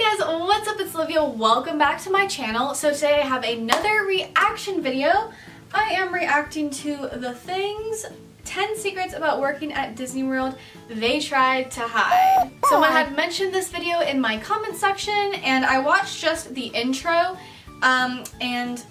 Hey guys, what's up? It's Olivia. Welcome back to my channel. So today I have another reaction video. I am reacting to the things 10 secrets about working at Disney World they tried to hide. Someone had mentioned this video in my comment section and I watched just the intro and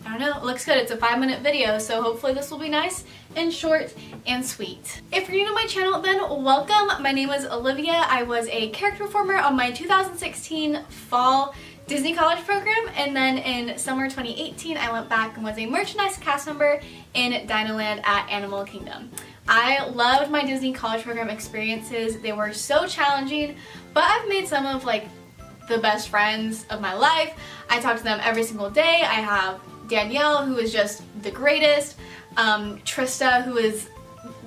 I don't know, it looks good. It's a 5-minute video, so hopefully this will be nice and short and sweet. If you're new to my channel, then welcome. My name is Olivia. I was a character performer on my 2016 fall Disney College program, and then in summer 2018 I went back and was a merchandise cast member in Dinoland at Animal Kingdom. I loved my Disney College program experiences. They were so challenging, but I've made some of like the best friends of my life. I talk to them every single day. I have Danielle, who is just the greatest, Trista, who is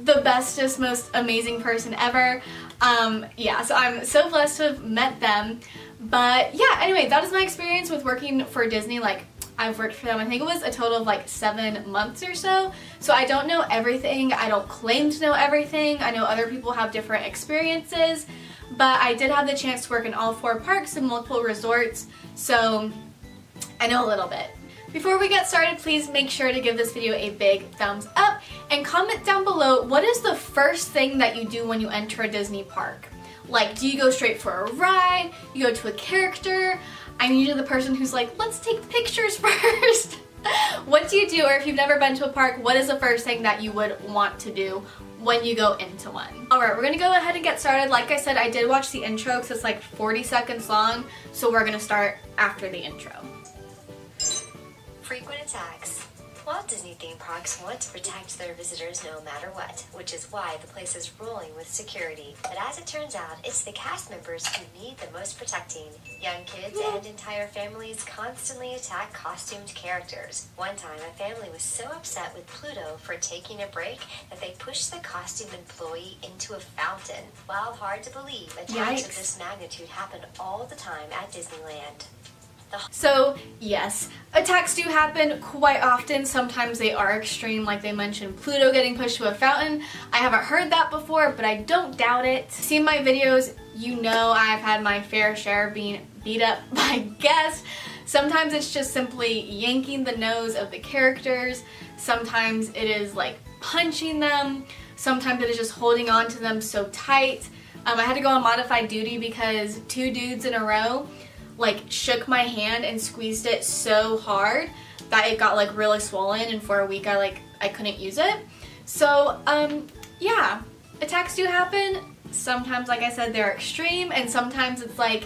the bestest, most amazing person ever. Yeah, so I'm so blessed to have met them. But yeah, anyway, that is my experience with working for Disney. Like, I've worked for them, I think it was a total of like 7 months or so. So I don't know everything. I don't claim to know everything. I know other people have different experiences, but I did have the chance to work in all 4 parks and multiple resorts, so I know a little bit. Before we get started, please make sure to give this video a big thumbs up and comment down below, what is the first thing that you do when you enter a Disney park? Like, do you go straight for a ride? You go to a character? I'm usually the person who's like, let's take pictures first. What do you do? Or if you've never been to a park, what is the first thing that you would want to do when you go into one? Alright, we're gonna go ahead and get started. Like I said, I did watch the intro because it's like 40 seconds long, so we're gonna start after the intro. Frequent attacks. Walt Disney theme parks want to protect their visitors no matter what, which is why the place is rolling with security. But as it turns out, it's the cast members who need the most protecting. Young kids and entire families constantly attack costumed characters. One time, a family was so upset with Pluto for taking a break that they pushed the costume employee into a fountain. While hard to believe, attacks of this magnitude happen all the time at Disneyland. So yes, attacks do happen quite often. Sometimes they are extreme, like they mentioned Pluto getting pushed to a fountain. I haven't heard that before, but I don't doubt it. Seeing my videos, you know I've had my fair share of being beat up by guests. Sometimes it's just simply yanking the nose of the characters. Sometimes it is like punching them. Sometimes it is just holding on to them so tight. I had to go on modified duty because 2 dudes in a row like shook my hand and squeezed it so hard that it got like really swollen, and for a week I couldn't use it. So yeah, attacks do happen. Sometimes, like I said, they're extreme, and sometimes it's like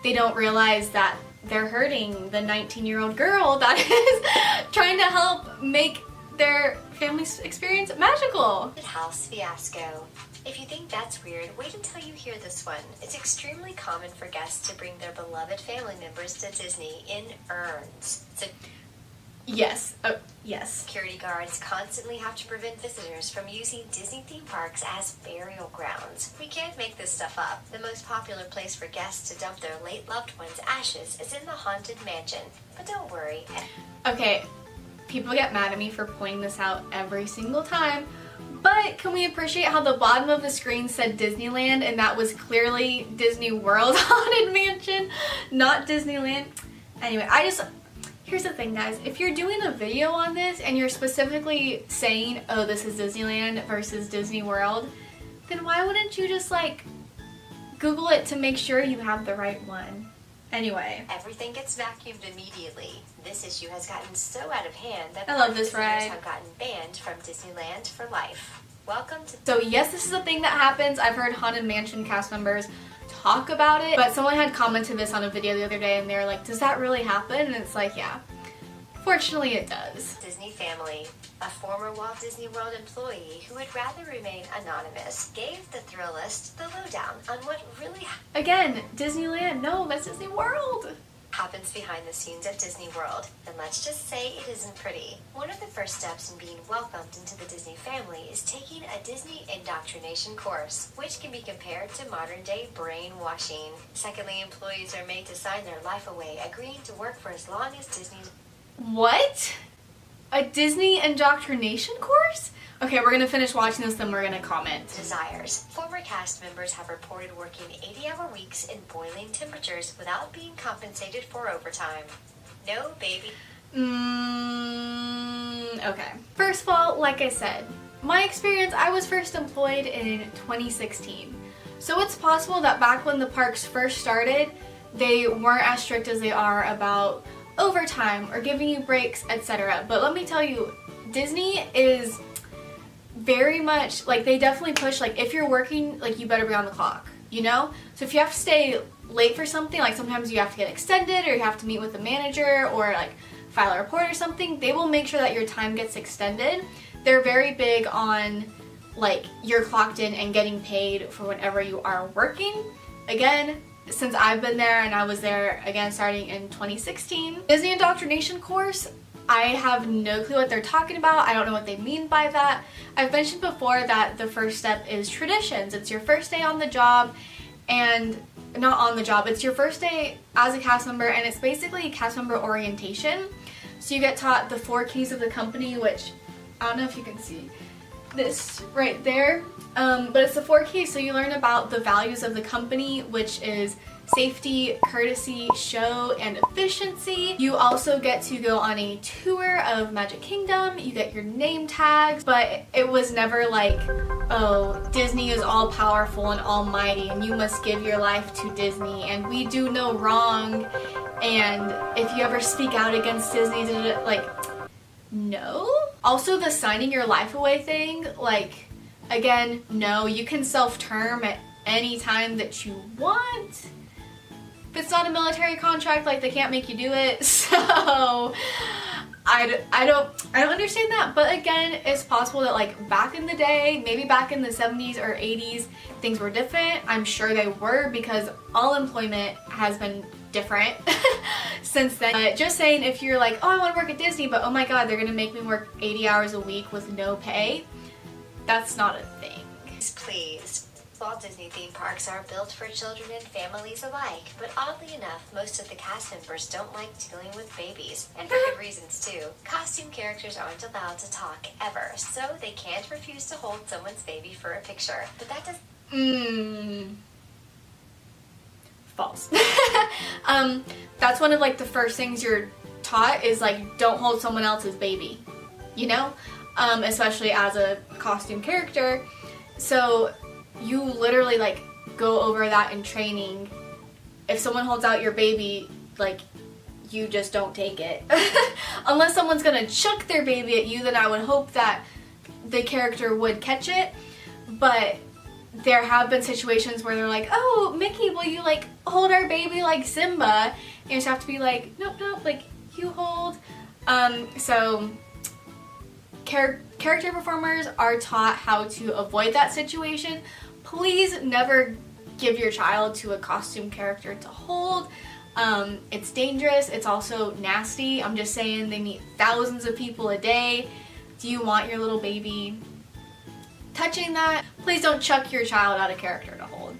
they don't realize that they're hurting the 19-year-old girl that is trying to help make their family's experience magical. House fiasco. If you think that's weird, wait until you hear this one. It's extremely common for guests to bring their beloved family members to Disney in urns. Yes. Yes. Security guards constantly have to prevent visitors from using Disney theme parks as burial grounds. We can't make this stuff up. The most popular place for guests to dump their late loved one's ashes is in the Haunted Mansion. But don't worry. Okay, people get mad at me for pointing this out every single time. But can we appreciate how the bottom of the screen said Disneyland, and that was clearly Disney World Haunted Mansion, not Disneyland? Anyway, here's the thing, guys. If you're doing a video on this and you're specifically saying, oh, this is Disneyland versus Disney World, then why wouldn't you just like Google it to make sure you have the right one? Anyway. Everything gets vacuumed immediately. This issue has gotten so out of hand that I love this ride. have gotten banned from Disneyland for life. Welcome to... So yes, this is a thing that happens. I've heard Haunted Mansion cast members talk about it, but someone had commented this on a video the other day and they were like, does that really happen? And it's like, yeah. Fortunately, it does. Disney family. A former Walt Disney World employee who would rather remain anonymous gave the Thrillist the lowdown on what really Again, Disneyland. No, that's Disney World. Happens behind the scenes at Disney World. And let's just say it isn't pretty. One of the first steps in being welcomed into the Disney family is taking a Disney indoctrination course, which can be compared to modern-day brainwashing. Secondly, employees are made to sign their life away, agreeing to work for as long as Disney's... What? A Disney indoctrination course? Okay, we're gonna finish watching this, then we're gonna comment. Desires. Former cast members have reported working 80-hour weeks in boiling temperatures without being compensated for overtime. No baby. Okay. First of all, like I said, my experience, I was first employed in 2016. So it's possible that back when the parks first started, they weren't as strict as they are about overtime or giving you breaks, etc. But let me tell you, Disney is very much, like, they definitely push, like, if you're working, like, you better be on the clock, you know? So if you have to stay late for something, like, sometimes you have to get extended or you have to meet with the manager or, like, file a report or something, they will make sure that your time gets extended. They're very big on, like, you're clocked in and getting paid for whenever you are working. Again, since I've been there, and I was there again starting in 2016. Disney indoctrination course, I have no clue what they're talking about. I don't know what they mean by that. I've mentioned before that the first step is traditions. It's your first day on the job, and not on the job, it's your first day as a cast member, and it's basically cast member orientation. So you get taught the 4 keys of the company, which I don't know if you can see this right there, but it's the 4 keys. So you learn about the values of the company, which is safety, courtesy, show, and efficiency. You also get to go on a tour of Magic Kingdom. You get your name tags, but it was never like, oh, Disney is all powerful and almighty and you must give your life to Disney and we do no wrong, and if you ever speak out against Disney, like, no. Also, the signing your life away thing, like, again, no, you can self-term at any time that you want. If it's not a military contract, like, they can't make you do it, so I don't understand that. But again, it's possible that, like, back in the day, maybe back in the 70s or 80s, things were different. I'm sure they were, because all employment has been different since then. Just saying, if you're like, oh, I want to work at Disney, but oh my god, they're gonna make me work 80 hours a week with no pay, that's not a thing. Please. Walt Disney theme parks are built for children and families alike, but oddly enough, most of the cast members don't like dealing with babies, and for good reasons too. Costume characters aren't allowed to talk ever, so they can't refuse to hold someone's baby for a picture. But that does... False. That's one of, like, the first things you're taught is, like, don't hold someone else's baby, you know? Especially as a costume character. So you literally, like, go over that in training. If someone holds out your baby, like, you just don't take it. Unless someone's gonna chuck their baby at you, then I would hope that the character would catch it. But there have been situations where they're like, oh, Mickey, will you, like, hold our baby like Simba? And you just have to be like, nope, nope, like, you hold. So character performers are taught how to avoid that situation. Please never give your child to a costume character to hold. It's dangerous. It's also nasty. I'm just saying, they meet thousands of people a day. Do you want your little baby touching that? Please don't chuck your child out of character to hold.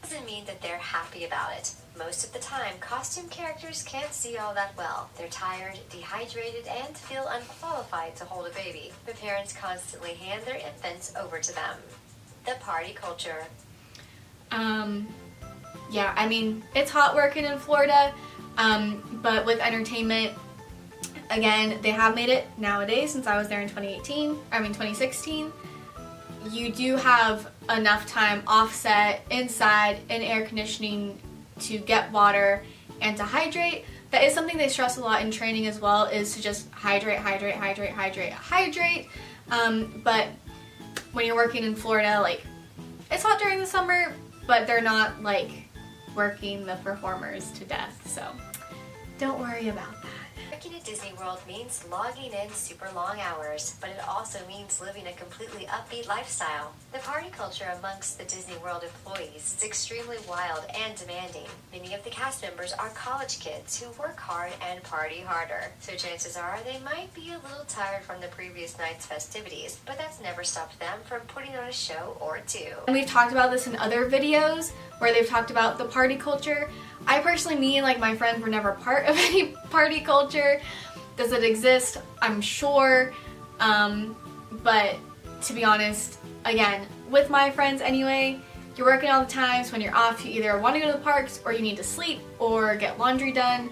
Doesn't mean that they're happy about it. Most of the time, costume characters can't see all that well. They're tired, dehydrated, and feel unqualified to hold a baby. The parents constantly hand their infants over to them. The party culture. Yeah, I mean, it's hot working in Florida, but with entertainment, again, they have made it nowadays. Since I was there in 2016, you do have enough time offset inside in air conditioning to get water and to hydrate. That is something they stress a lot in training as well, is to just hydrate. But when you're working in Florida, like, it's hot during the summer, but they're not, like, working the performers to death, so don't worry about that. Working at Disney World means logging in super long hours, but it also means living a completely upbeat lifestyle. The party culture amongst the Disney World employees is extremely wild and demanding. Many of the cast members are college kids who work hard and party harder, so chances are they might be a little tired from the previous night's festivities, but that's never stopped them from putting on a show or two. And we've talked about this in other videos where they've talked about the party culture. I personally, me and, like, my friends were never part of any party culture. Does it exist? I'm sure. But to be honest, again, with my friends anyway, you're working all the time, so when you're off, you either want to go to the parks or you need to sleep or get laundry done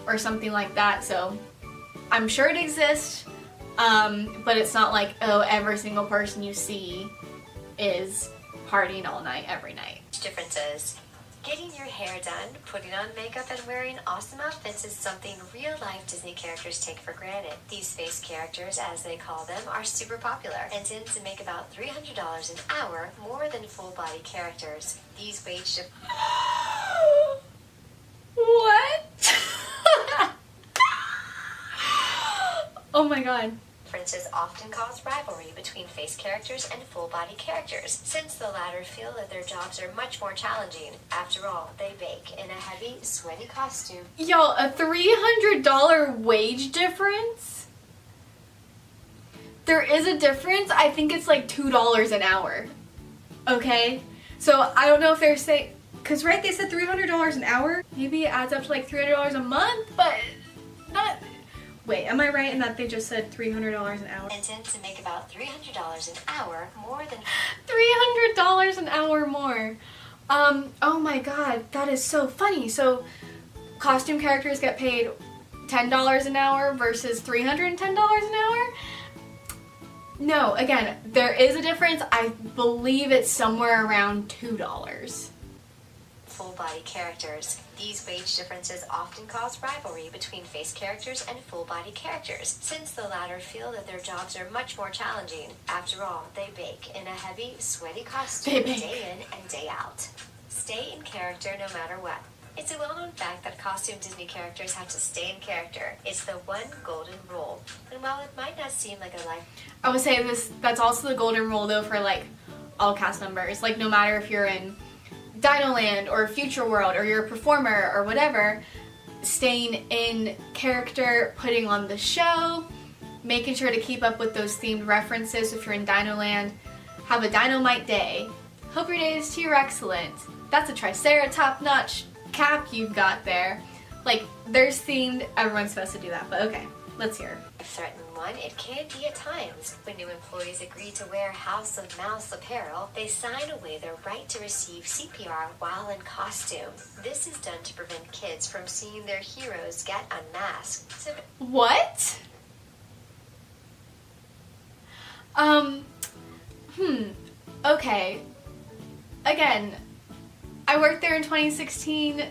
or something like that. So I'm sure it exists, but it's not like, oh, every single person you see is partying all night, every night. Differences. Getting your hair done, putting on makeup, and wearing awesome outfits is something real-life Disney characters take for granted. These face characters, as they call them, are super popular and tend to make about $300 an hour more than full-body characters. These wage What? Oh my god. differences often cause rivalry between face characters and full-body characters, since the latter feel that their jobs are much more challenging. After all, they bake in a heavy, sweaty costume. Yo, a $300 wage difference? There is a difference. I think it's like $2 an hour. Okay? So I don't know if they're saying, because right, they said $300 an hour. Maybe it adds up to like $300 a month, but not... Wait, am I right in that they just said $300 an hour? And tend to make about $300 an hour more than... $300 an hour more. Oh my god, that is so funny. So, costume characters get paid $10 an hour versus $310 an hour? No, again, there is a difference. I believe it's somewhere around $2. Full-body characters. These wage differences often cause rivalry between face characters and full-body characters, since the latter feel that their jobs are much more challenging. After all, they bake in a heavy, sweaty costume day in and day out. Stay in character no matter what. It's a well-known fact that costume Disney characters have to stay in character. It's the one golden rule. And while it might not seem like a life... I would say that's also the golden rule though for like all cast members. Like no matter if you're in Dino Land or Future World or you're a performer or whatever, staying in character, putting on the show, making sure to keep up with those themed references. If you're in Dino Land, have a Dynamite day. Hope your day is T-Rexcellent. That's a Triceratop notch cap you've got there. Like, there's themed, everyone's supposed to do that, but okay, let's hear. Threaten one, it can be at times. When new employees agree to wear House of Mouse apparel, they sign away their right to receive CPR while in costume. This is done to prevent kids from seeing their heroes get unmasked. What? Okay. Again, I worked there in 2016.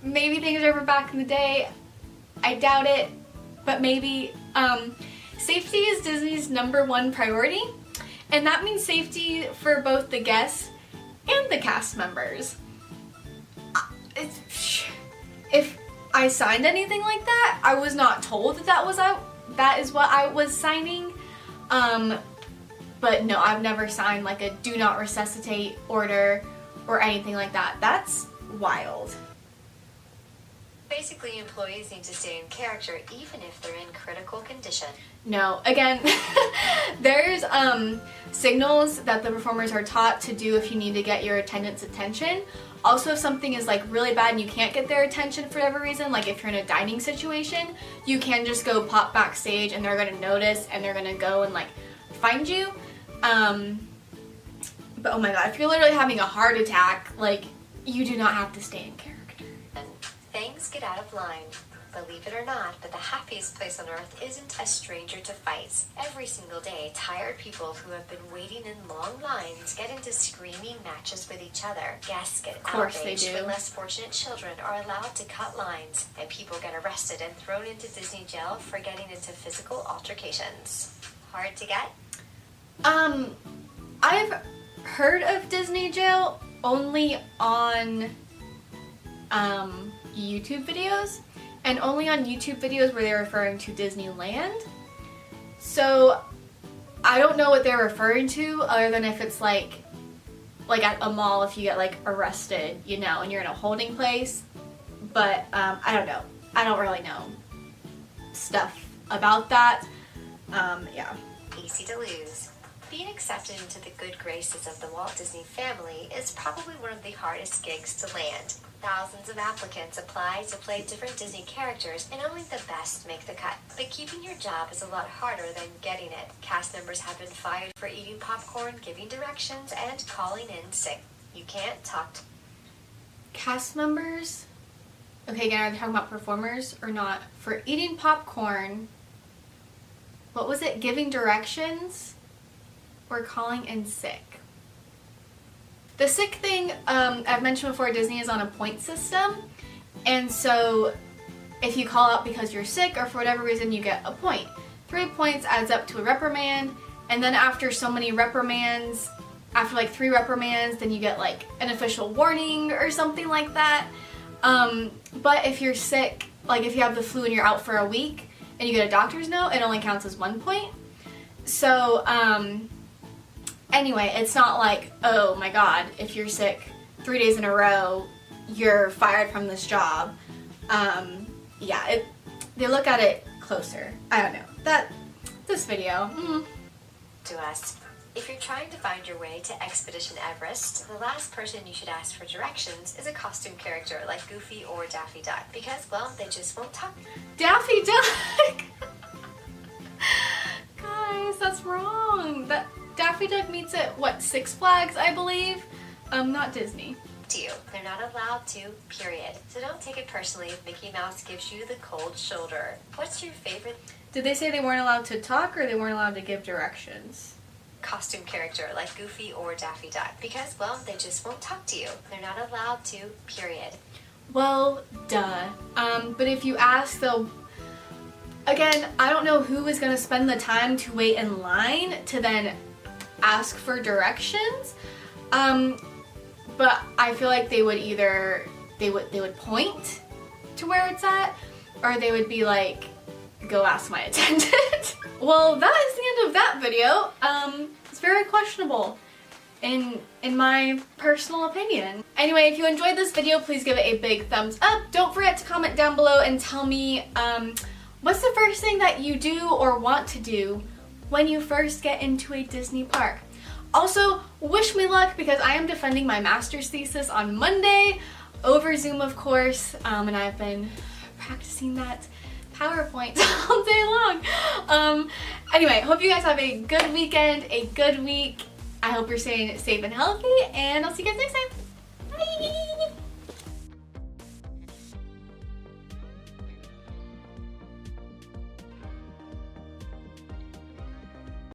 Maybe things are different back in the day. I doubt it, but maybe. Safety is Disney's #1 priority, and that means safety for both the guests and the cast members. If I signed anything like that, I was not told that is what I was signing. But no, I've never signed like a do not resuscitate order or anything like that. That's wild. Basically, employees need to stay in character even if they're in critical condition. No, again, there's signals that the performers are taught to do if you need to get your attendant's attention. Also, if something is like really bad and you can't get their attention for whatever reason, like if you're in a dining situation, you can just go pop backstage and they're gonna notice and they're gonna go and like find you. But oh my god, if you're literally having a heart attack, like you do not have to stay in character. Things get out of line. Believe it or not, but the happiest place on earth isn't a stranger to fights. Every single day, tired people who have been waiting in long lines get into screaming matches with each other. Guests get outraged when less fortunate children are allowed to cut lines, and people get arrested and thrown into Disney jail for getting into physical altercations. Hard to get? I've heard of Disney jail only on YouTube videos, and only on YouTube videos where they're referring to Disneyland. So I don't know what they're referring to other than if it's like at a mall if you get like arrested, you know, and you're in a holding place. But I don't know. I don't really know stuff about that. Yeah. Easy to lose. Being accepted into the good graces of the Walt Disney family is probably one of the hardest gigs to land. Thousands of applicants apply to play different Disney characters, and only the best make the cut. But keeping your job is a lot harder than getting it. Cast members have been fired for eating popcorn, giving directions, and calling in sick. You can't talk to Cast members? Okay, again, are they talking about performers or not? For eating popcorn, what was it? Giving directions or calling in sick? The sick thing, I've mentioned before, Disney is on a point system, and so if you call out because you're sick or for whatever reason, you get a point. 3 points adds up to a reprimand, and then after so many reprimands, after like 3 reprimands, then you get like an official warning or something like that. But if you're sick, like if you have the flu and you're out for a week and you get a doctor's note, it only counts as 1 point. So, anyway, it's not like, oh my god, if you're sick 3 days in a row, you're fired from this job. Yeah, they look at it closer. I don't know. This video. to us. If you're trying to find your way to Expedition Everest, the last person you should ask for directions is a costume character like Goofy or Daffy Duck, because, well, they just won't talk. Daffy Duck! Guys, that's wrong. Daffy Duck meets at, what, Six Flags, I believe? Not Disney. To you. They're not allowed to, period. So don't take it personally if Mickey Mouse gives you the cold shoulder. What's your favorite Did they say they weren't allowed to talk or they weren't allowed to give directions? costume character like Goofy or Daffy Duck? Because, well, they just won't talk to you. They're not allowed to, period. Well, duh. But if you ask, they'll... Again, I don't know who is going to spend the time to wait in line to then ask for directions. But I feel like they would either... They would point to where it's at, or they would be like, go ask my attendant. Well, that is the end of that video. It's very questionable in my personal opinion. Anyway, if you enjoyed this video, please give it a big thumbs up. Don't forget to comment down below and tell me what's the first thing that you do or want to do when you first get into a Disney park. Also, wish me luck because I am defending my master's thesis on Monday over Zoom, of course, and I've been practicing that PowerPoint all day long. Anyway, hope you guys have a good weekend, a good week. I hope you're staying safe and healthy, and I'll see you guys next time.